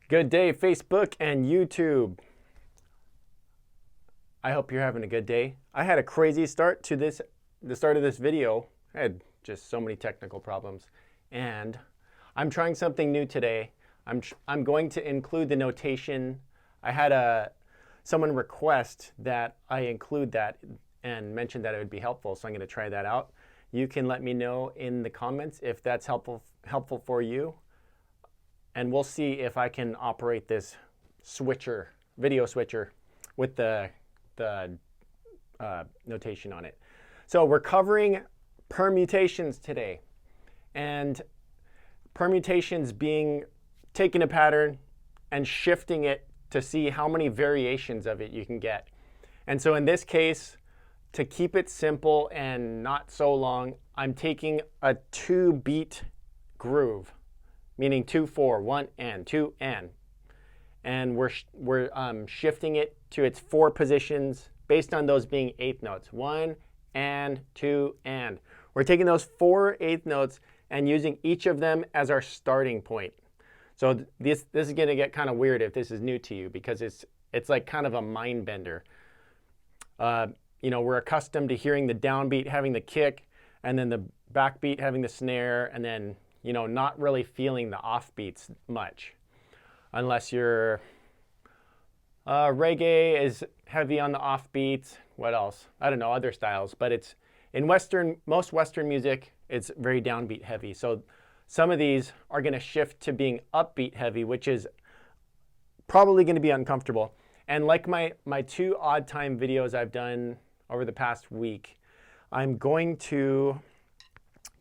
Good day, Facebook and YouTube. I hope you're having a good day. I had a crazy start to the start of this video. I had just so many technical problems. And I'm trying something new today. I'm going to include the notation. I had someone request that I include that and mention that it would be helpful, so I'm going to try that out. You can let me know in the comments if that's helpful for you. And we'll see if I can operate this video switcher with the notation on it. So we're covering permutations today. And permutations being taking a pattern and shifting it to see how many variations of it you can get. And so in this case, to keep it simple and not so long, I'm taking a 2-beat groove, meaning 2-4, 1 and 2 and we're shifting it to its 4 positions based on those being 8th notes, 1 and 2 and. We're taking those 4 8th notes and using each of them as our starting point. So this is going to get kind of weird if this is new to you, because it's like kind of a mind bender. You know, we're accustomed to hearing the downbeat having the kick, and then the backbeat having the snare, and then, you know, not really feeling the offbeats much, unless your reggae is heavy on the offbeats. What else? I don't know, other styles, but it's in most Western music, it's very downbeat heavy. So some of these are going to shift to being upbeat heavy, which is probably going to be uncomfortable. And like my 2 odd time videos I've done over the past week, I'm going to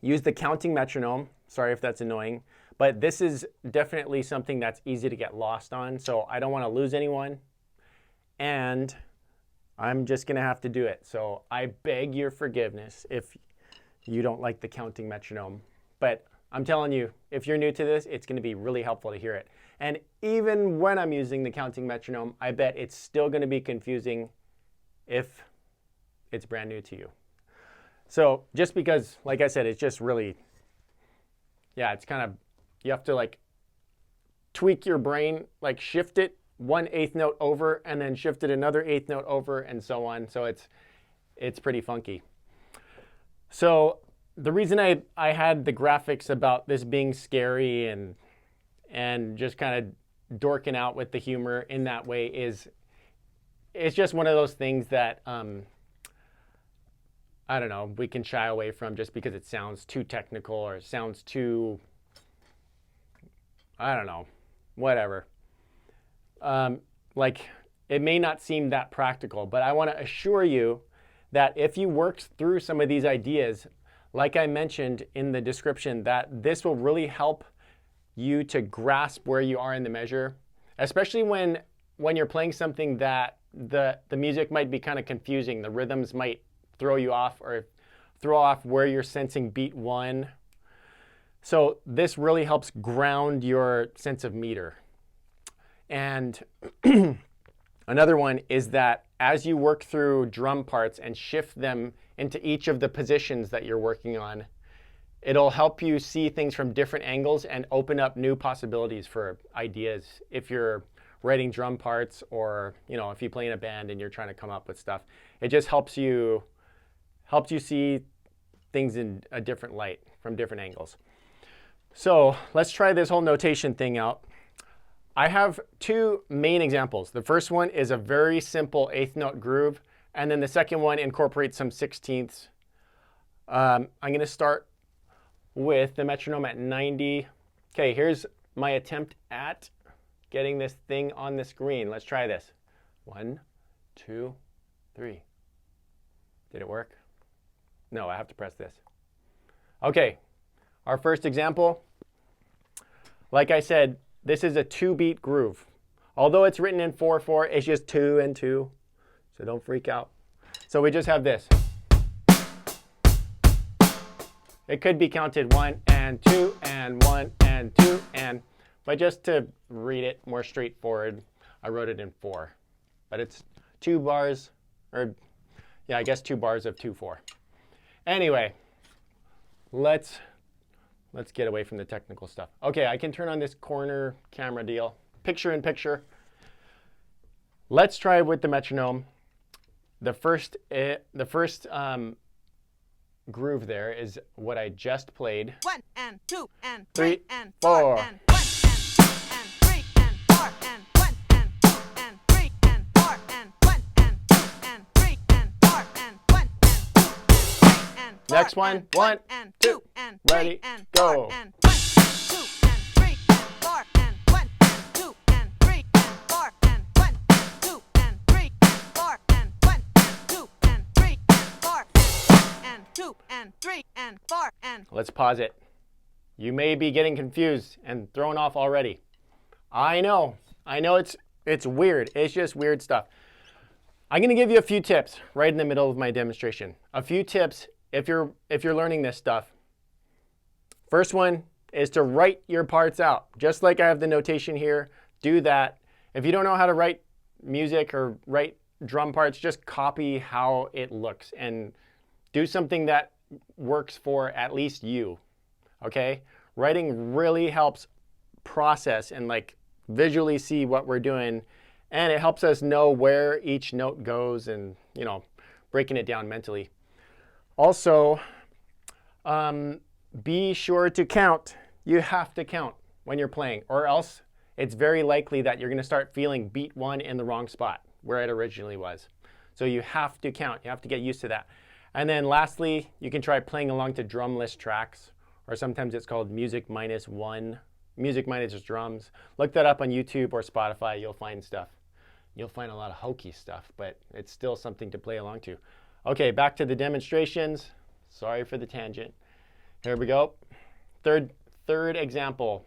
use the counting metronome. Sorry if that's annoying, but this is definitely something that's easy to get lost on, so I don't want to lose anyone, and I'm just going to have to do it. So I beg your forgiveness if you don't like the counting metronome, but I'm telling you, if you're new to this, it's going to be really helpful to hear it. And even when I'm using the counting metronome, I bet it's still going to be confusing if it's brand new to you. So just because, like I said, it's just really, yeah, it's kind of, you have to like tweak your brain, like shift it 1 8th note over and then shift it another 8th note over and so on. So it's pretty funky. So the reason I had the graphics about this being scary and just kind of dorking out with the humor in that way is it's just one of those things that I don't know, we can shy away from just because it sounds too technical or it sounds too, I don't know, whatever. Like it may not seem that practical, but I want to assure you that if you work through some of these ideas, like I mentioned in the description, that this will really help you to grasp where you are in the measure, especially when you're playing something that the music might be kind of confusing. The rhythms might throw you off or throw off where you're sensing beat 1. So this really helps ground your sense of meter. And another one is that as you work through drum parts and shift them into each of the positions that you're working on, it'll help you see things from different angles and open up new possibilities for ideas if you're writing drum parts, or, you know, if you play in a band and you're trying to come up with stuff. It just helps you see things in a different light from different angles. So let's try this whole notation thing out. I have 2 main examples. The first one is a very simple 8th note groove, and then the second one incorporates some 16ths. I'm going to start with the metronome at 90. Okay, here's my attempt at getting this thing on the screen. Let's try this. 1, 2, 3. Did it work? No, I have to press this. Okay, our first example. Like I said, this is a 2-beat groove. Although it's written in 4/4, it's just 2 and 2. So don't freak out. So we just have this. It could be counted 1 and 2 and 1 and 2 and, but just to read it more straightforward, I wrote it in 4. But it's 2 bars, or yeah, I guess 2 bars of 2/4. Anyway, let's get away from the technical stuff. Okay, I can turn on this corner camera deal. picture in picture. Let's try with the metronome. The first groove there is what I just played. 1 and 2 and 3 3 and 4. 4 and 1 and 2 and 3 and 4 and 1 and 2 and 3 and 4 and 1 and 2 and 3 and 4 and 1 and 2 and 3 and 4. Next one. 1 and 2 2 and ready 3 and go. 4 and 1 and 2 and 3 and 4 and 1 and 2 and 3 and 4 and 1 and 2 and 3 and 4 and 1 and 2 and 3 and 4 and 2 and 3 and 4 and. Let's pause it. You may be getting confused and thrown off already. I know it's weird. It's just weird stuff. I'm going to give you a few tips right in the middle of my demonstration. A few tips if you're learning this stuff. First one is to write your parts out. Just like I have the notation here, do that. If you don't know how to write music or write drum parts, just copy how it looks and do something that works for at least you. Okay? Writing really helps process and like visually see what we're doing, and it helps us know where each note goes and, you know, breaking it down mentally. Also, be sure to count. You have to count when you're playing, or else it's very likely that you're going to start feeling beat 1 in the wrong spot where it originally was. So you have to count. You have to get used to that. And then lastly, you can try playing along to drumless tracks, or sometimes it's called music minus 1, music minus drums. Look that up on YouTube or Spotify. You'll find stuff. You'll find a lot of hokey stuff, but it's still something to play along to. Okay, back to the demonstrations. Sorry for the tangent. Here we go. Third example.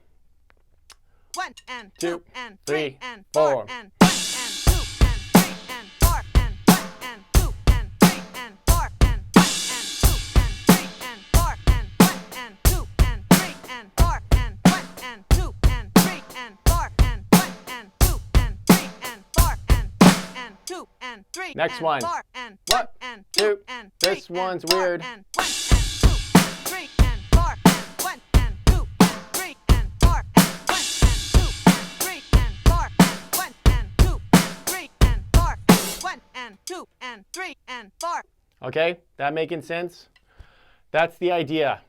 1 and 2 2 and 3 3 and 4 4 and 1 and 2 and 3 and 4 and 1 and 2 and 3 and 4 and 1 and 2 and 3 and 4 and 1 and 2 and 3 and 4 and 1 and 2 and 3 and 4 and 1 and 2 and 3 and 4 and 1 and 2 and 3. Next one. 4 and 1 What? and 2. 2 and 3. This one's and 4 weird. and 1 and 2 and 3 and 4 and 1 and 2 and 3 and 4 and 1 and 2 and 3 and 4 and 1 and 2 and 3 and 4 and 1 and 2 and 3 and 4. Okay, that making sense? That's the idea.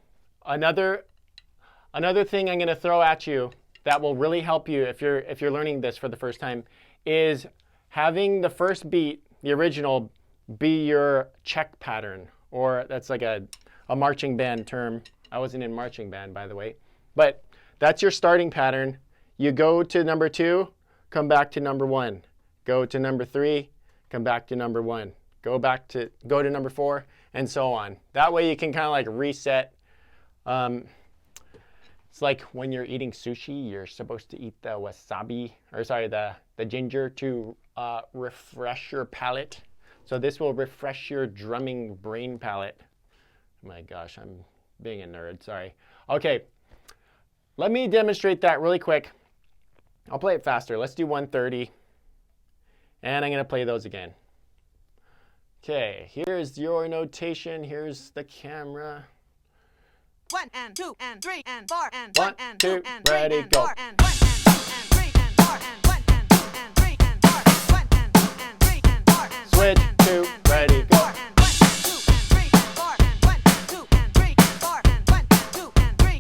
Another thing I'm going to throw at you that will really help you if you're learning this for the first time is having the first beat, the original, be your check pattern, or that's like a marching band term. I wasn't in marching band, by the way, but that's your starting pattern. You go to number 2, come back to number 1. Go to number 3, come back to number 1. Go to number 4, and so on. That way you can kind of like reset. It's like when you're eating sushi, you're supposed to eat the wasabi, or sorry, the ginger to refresh your palate. So this will refresh your drumming brain palate. Oh my gosh, I'm being a nerd, sorry. Okay, let me demonstrate that really quick. I'll play it faster. Let's do 130. And I'm going to play those again. Okay, here's your notation. Here's the camera. 1 and 2 and 3 and 4 and 1 1 and 2 2 and 3 ready and go. 4 and 1 and 2 and 3 and 4 and 1 and 2 and 3 and 4 and 1 and 2 and 3 and 4 and Switch to ready go. 4 and 1 and 2 and 3 and 4 and 1 and 2 and 3 and 4 and 1 and 2 and 3 and 4 and 1 and 2 and 3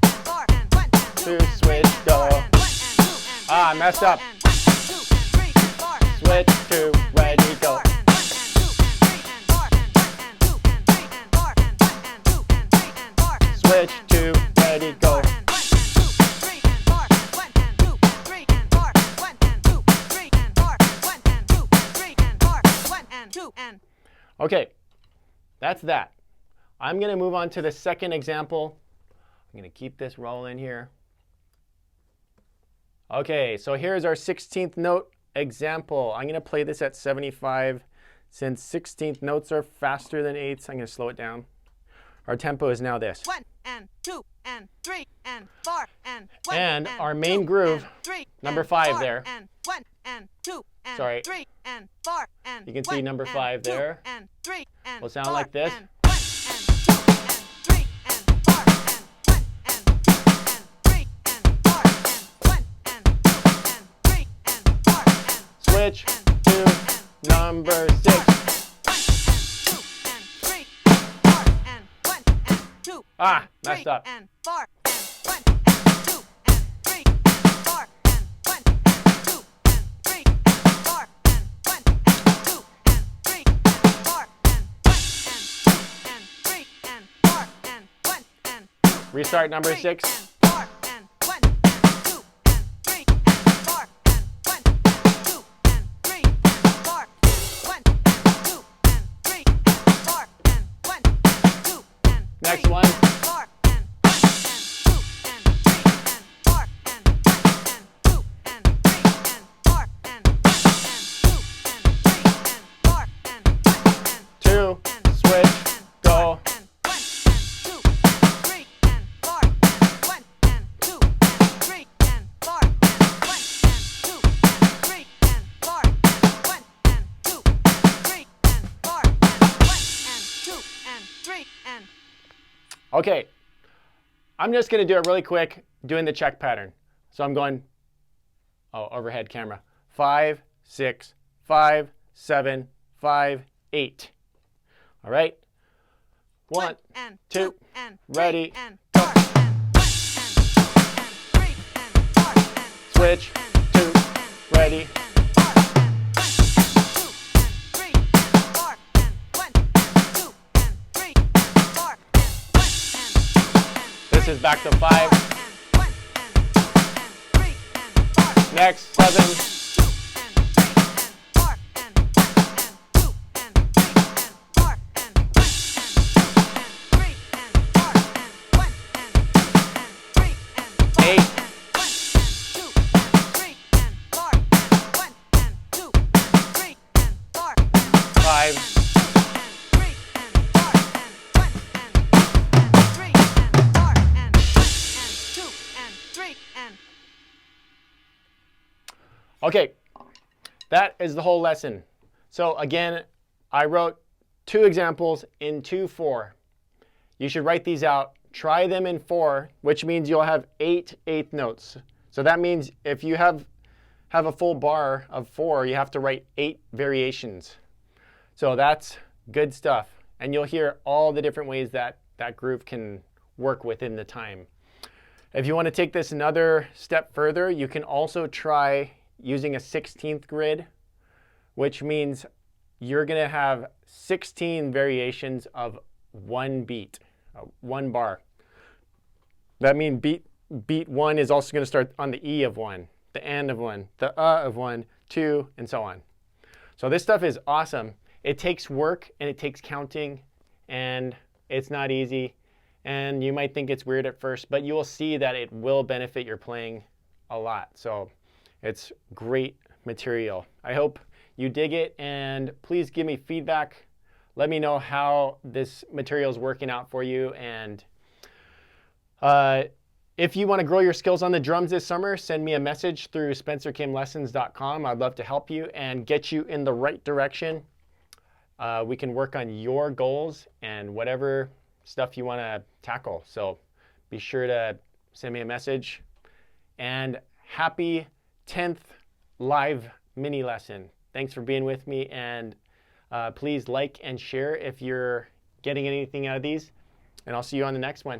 switch and go. 4 and 1 and 2 and 3 Ah, and messed 4 up. and 1 and 2 and 3 and 4 and 1 Switch and 2 to and 3 ready and go. 4 and 1 and 2 and 3 and 4 and 1 and 2 and 3 and 4 and 1 and 2 and 3 and 4 and 1 Switch and to 2 and 3 ready and go. 4 and 1 and 2 and 3 and 4 and 1 and 2 and 3 and 4 and 1 and 2 and 3 and 4 and 1 and 2 and 3 and 4 and 1 and 2 and. Okay, that's that. I'm going to move on to the second example. I'm going to keep this rolling here. Okay, so here's our 16th note example. I'm going to play this at 75. Since 16th notes are faster than 8ths, I'm going to slow it down. Our tempo is now this. 1 and 2 and 3 and 4 and 1 And our main groove, and 3 number and 5 4 there. and 1 and 2 and Sorry. 3 and 4 and You can see 1 number and 5 2 there. and 3 and Will sound 4 like this. and 1 and 2 and 3 and 4 and 1 and 2 and 3 and 4 and 1 and 2 and 3 Switch to number 6. Ah, messed up. Restart number 6. Next one. Two, switch, go. Okay, I'm just going to do it really quick doing the check pattern. So I'm going, overhead camera. 5, 6, 5, 7, 5, 8. All right. 1, 2, ready, go. Switch, 2, ready. This is back to 5. Next, 7. Okay, that is the whole lesson. So again, I wrote 2 examples in 2/4. You should write these out. Try them in 4, which means you'll have 8 eighth notes. So that means if you have a full bar of 4, you have to write 8 variations. So that's good stuff. And you'll hear all the different ways that that groove can work within the time. If you want to take this another step further, you can also try using a 16th grid, which means you're going to have 16 variations of 1 beat, 1 bar. That means beat 1 is also going to start on the E of 1, the N of 1, the of 1, 2, and so on. So this stuff is awesome. It takes work and it takes counting, and it's not easy. And you might think it's weird at first, but you will see that it will benefit your playing a lot. So it's great material. I hope you dig it, and please give me feedback. Let me know how this material is working out for you. And if you want to grow your skills on the drums this summer, send me a message through spencerkimlessons.com. I'd love to help you and get you in the right direction. We can work on your goals and whatever stuff you want to tackle. So be sure to send me a message. And happy 10th live mini lesson. Thanks for being with me, and please like and share if you're getting anything out of these, and I'll see you on the next one.